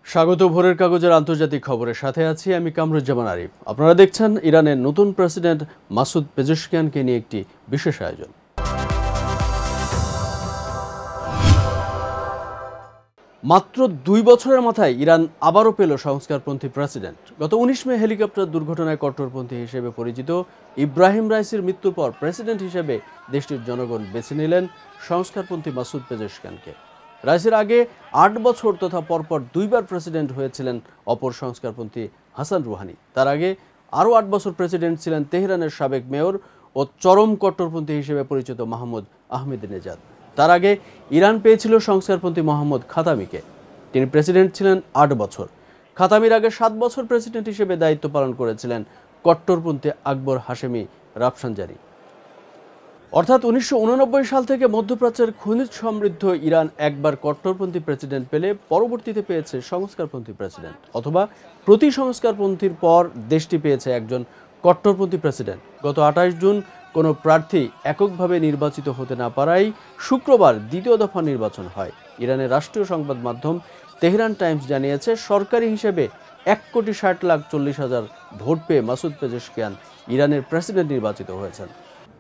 স্বাগত ভোরের কাগজের আন্তর্জাতিক খবরের সাথে আছি আমি কামরুজ্জামান আরিফ। আপনারা দেখছেন ইরানের নতুন প্রেসিডেন্ট মাসুদ পেজেশকিয়ানকে নিয়ে একটি বিশেষ আয়োজন। মাত্র 2 বছরের মাথায় ইরান আবারও পেল সংস্কারপন্থী প্রেসিডেন্ট। গত 19 মে হেলিকপ্টার দুর্ঘটনায় কট্টরপন্থী হিসেবে পরিচিত ইব্রাহিম রাইসির মৃত্যুর পর প্রেসিডেন্ট হিসেবে দেশটির জনগণ বেছে নিলেন সংস্কারপন্থী মাসুদ পেজেশকিয়ানকে। রাইসির আগে 8 বছর তথা পরপর 2বার প্রেসিডেন্ট হয়েছিলেন অপর সংস্কারপন্থী হাসান রুহানি। তার আগে আরও 8 বছর প্রেসিডেন্ট ছিলেন তেহরানের সাবেক মেয়র ও চরম কট্টরপন্থী হিসেবে পরিচিত মাহমুদ আহমেদিনেজাদ। তার আগে ইরান পেয়েছিল সংস্কারপন্থী মোহাম্মদ খাতামিকে। তিনি প্রেসিডেন্ট ছিলেন 8 বছর। খাতামির আগে 7 বছর প্রেসিডেন্ট হিসেবে দায়িত্ব পালন করেছিলেন কট্টরপন্থী আকবর হাশেমি রাফসানজানি। অর্থাৎ 1989 সাল থেকে মধ্যপ্রাচ্যের খনিজ সমৃদ্ধ ইরান একবার কট্টরপন্থী প্রেসিডেন্ট পেলে পরবর্তীতে পেয়েছে সংস্কারপন্থী প্রেসিডেন্ট, অথবা প্রতি সংস্কারপন্থীর পর দেশটি পেয়েছে একজন কট্টরপন্থী প্রেসিডেন্ট। গত 28 জুন কোনো প্রার্থী এককভাবে নির্বাচিত হতে না পারায় শুক্রবার দ্বিতীয় দফা নির্বাচন হয়। ইরানের রাষ্ট্রীয় সংবাদ মাধ্যম তেহরান টাইমস জানিয়েছে, সরকারি হিসেবে 1,60,40,000 ভোট পেয়ে মাসুদ পেজেশকিয়ান ইরানের প্রেসিডেন্ট নির্বাচিত হয়েছেন।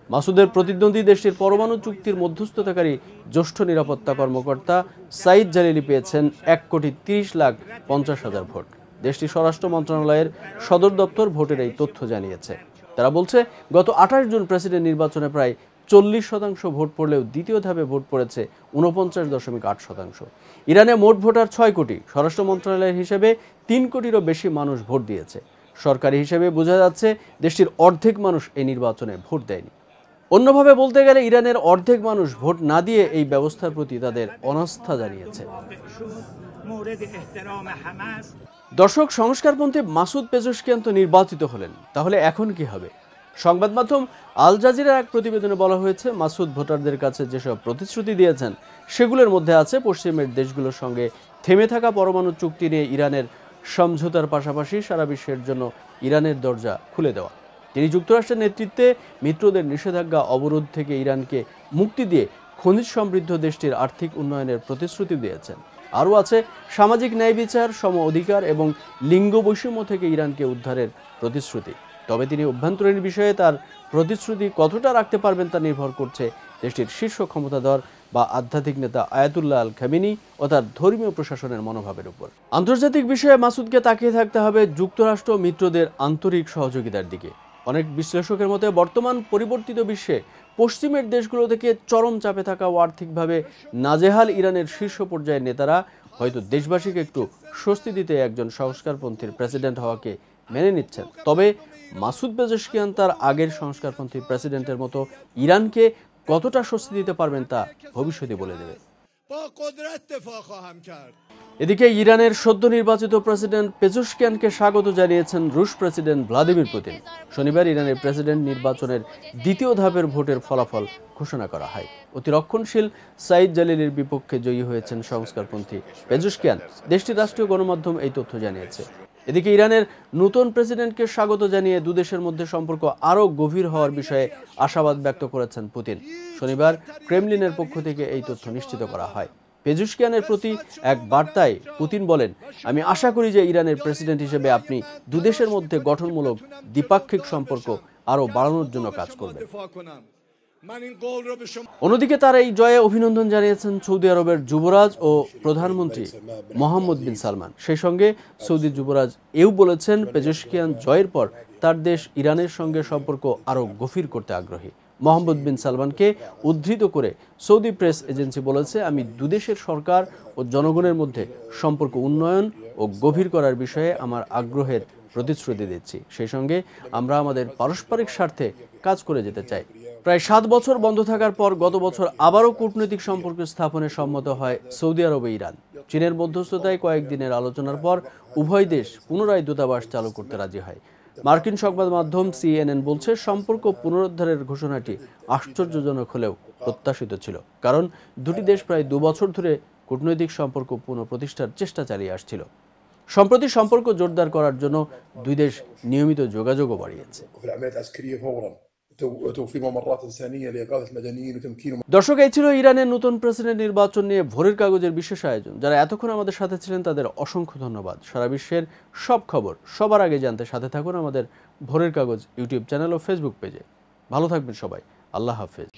মাসুদের প্রতিদ্বন্দ্বী দেশটির পরমাণু চুক্তির মধ্যস্থতাকারী জ্যেষ্ঠ নিরাপত্তা কর্মকর্তা সাইদ জালিলি পেয়েছেন 1,30,50,000 ভোট। দেশটির স্বরাষ্ট্র মন্ত্রণালয়ের সদর দপ্তর ভোটের এই তথ্য জানিয়েছে। তারা বলছে, গত 28 জুন প্রেসিডেন্ট নির্বাচনে প্রায় 40% ভোট পড়লেও দ্বিতীয় ধাপে ভোট পড়েছে 49.8%। ইরানে মোট ভোটার 6 কোটি। স্বরাষ্ট্র মন্ত্রণালয়ের হিসেবে 3 কোটিরও বেশি মানুষ ভোট দিয়েছে। সরকারি হিসেবে বোঝা যাচ্ছে দেশটির অর্ধেক মানুষ এই নির্বাচনে ভোট দেয়নি। অন্যভাবে বলতে গেলে ইরানের অর্ধেক মানুষ ভোট না দিয়ে এই ব্যবস্থার প্রতি তাদের অনাস্থা জানিয়েছে। দর্শক, সংস্কারপন্থী মাসুদ পেজেশকিয়ান তো নির্বাচিত হলেন, তাহলে এখন কি হবে? সংবাদ মাধ্যম আল জাজিরার এক প্রতিবেদনে বলা হয়েছে, মাসুদ ভোটারদের কাছে যেসব প্রতিশ্রুতি দিয়েছেন সেগুলোর মধ্যে আছে পশ্চিমের দেশগুলোর সঙ্গে থেমে থাকা পরমাণু চুক্তি নিয়ে ইরানের সমঝোতার পাশাপাশি সারা বিশ্বের জন্য ইরানের দরজা খুলে দেওয়া। তিনি যুক্তরাষ্ট্রের নেতৃত্বে মিত্রদের নিষেধাজ্ঞা অবরোধ থেকে ইরানকে মুক্তি দিয়ে খনিজ সমৃদ্ধ দেশটির আর্থিক উন্নয়নের প্রতিশ্রুতি দিয়েছেন। আরও আছে সামাজিক ন্যায় বিচার, সম অধিকার এবং লিঙ্গ বৈষম্য থেকে ইরানকে উদ্ধারের প্রতিশ্রুতি। তবে তিনি অভ্যন্তরীণ বিষয়ে তার প্রতিশ্রুতি কতটা রাখতে পারবেন তা নির্ভর করছে দেশটির শীর্ষ ক্ষমতাধর বা আধ্যাত্মিক নেতা আয়াতুল্লাহ আল খামেনি ও তার ধর্মীয় প্রশাসনের মনোভাবের উপর। আন্তর্জাতিক বিষয়ে মাসুদকে তাকিয়ে থাকতে হবে যুক্তরাষ্ট্র মিত্রদের আন্তরিক সহযোগিতার দিকে। অনেক বিশ্লেষকের মতে বর্তমান পরিবর্তিত বিশ্বে পশ্চিমের দেশগুলো থেকে চরম চাপে থাকা ও আর্থিকভাবে নাজেহাল ইরানের শীর্ষ পর্যায়ের নেতারা হয়তো দেশবাসীকে একটু স্বস্তি দিতে একজন সংস্কারপন্থীর প্রেসিডেন্ট হওয়াকে মেনে নিচ্ছেন। তবে মাসুদ পেজেশকিয়ান তার আগের সংস্কারপন্থী প্রেসিডেন্টের মতো ইরানকে কতটা স্বস্তি দিতে পারবেন তা ভবিষ্যতে বলে দেবে। এদিকে ইরানের সদ্য নির্বাচিত প্রেসিডেন্ট পেজেশকিয়ানকে স্বাগত জানিয়েছেন রুশ প্রেসিডেন্ট ভ্লাদিমির পুতিন। শনিবার ইরানের প্রেসিডেন্ট নির্বাচনের দ্বিতীয় ধাপের ভোটের ফলাফল ঘোষণা করা হয়। অতি রক্ষণশীল সাইদ জালিলির বিপক্ষে জয়ী হয়েছেন সংস্কারপন্থী পেজেশকিয়ান। দেশটির রাষ্ট্রীয় গণমাধ্যম এই তথ্য জানিয়েছে। এদিকে ইরানের নতুন প্রেসিডেন্টকে স্বাগত জানিয়ে দুদেশের মধ্যে সম্পর্ক আরও গভীর হওয়ার বিষয়ে আশাবাদ ব্যক্ত করেছেন পুতিন। শনিবার ক্রেমলিনের পক্ষ থেকে এই তথ্য নিশ্চিত করা হয়। পেজেশকিয়ানের প্রতি এক বার্তায় পুতিন বলেন, আমি আশা করি যে ইরানের প্রেসিডেন্ট হিসেবে আপনি দুদেশের মধ্যে গঠনমূলক দ্বিপাক্ষিক সম্পর্ক আরও বাড়ানোর জন্য কাজ করবেন। অন্যদিকে তার এই জয়ে অভিনন্দন জানিয়েছেন সৌদি আরবের যুবরাজ ও প্রধানমন্ত্রী মোহাম্মদ বিন সালমান। সেই সঙ্গে সৌদি যুবরাজ এও বলেছেন, পেজেশকিয়ান জয়ের পর তার দেশ ইরানের সঙ্গে সম্পর্ক আরও গভীর করতে আগ্রহী। মোহাম্মদ বিন সালমানকে উদ্ধৃত করে সৌদি প্রেস এজেন্সি বলেছে, আমি দুদেশের সরকার ও জনগণের মধ্যে সম্পর্ক উন্নয়ন ও গভীর করার বিষয়ে আমার আগ্রহের প্রতিশ্রুতি দিচ্ছি। সেই সঙ্গে আমরা আমাদের পারস্পরিক স্বার্থে কাজ করে যেতে চাই। প্রায় 7 বছর বন্ধ থাকার পর গত বছর আবারও কূটনৈতিক সম্পর্ক স্থাপনে সম্মত হয় সৌদি আরব ও ইরান। চীনের মধ্যস্থতায় কয়েকদিনের আলোচনার পর উভয় দেশ পুনরায় দূতাবাস চালু করতে রাজি হয়। মার্কিন সংবাদ মাধ্যম CNN বলছে, সম্পর্ক পুনরুদ্ধারের ঘোষণাটি আশ্চর্যজনক হলেও প্রত্যাশিত ছিল, কারণ দুটি দেশ প্রায় 2 বছর ধরে কূটনৈতিক সম্পর্ক পুনঃপ্রতিষ্ঠার চেষ্টা চালিয়ে আসছিল। সম্প্রতি সম্পর্ক জোরদার করার জন্য দুই দেশ নিয়মিত যোগাযোগও বাড়িয়েছে। توفير ممرات إنسانية لإغاثة المدنيين وتمكينهم. দর্শক, এই ছিল ইরানের নতুন প্রেসিডেন্ট নির্বাচন নিয়ে ভোরের কাগজের বিশেষ আয়োজন। যারা এতক্ষণ আমাদের সাথে ছিলেন তাদের অসংখ্য ধন্যবাদ। সারা বিশ্বের সব খবর সবার আগে জানতে সাথে থাকুন আমাদের ভোরের কাগজ ইউটিউব চ্যানেল ও ফেসবুক পেজে। ভালো থাকবেন সবাই। আল্লাহ হাফেজ।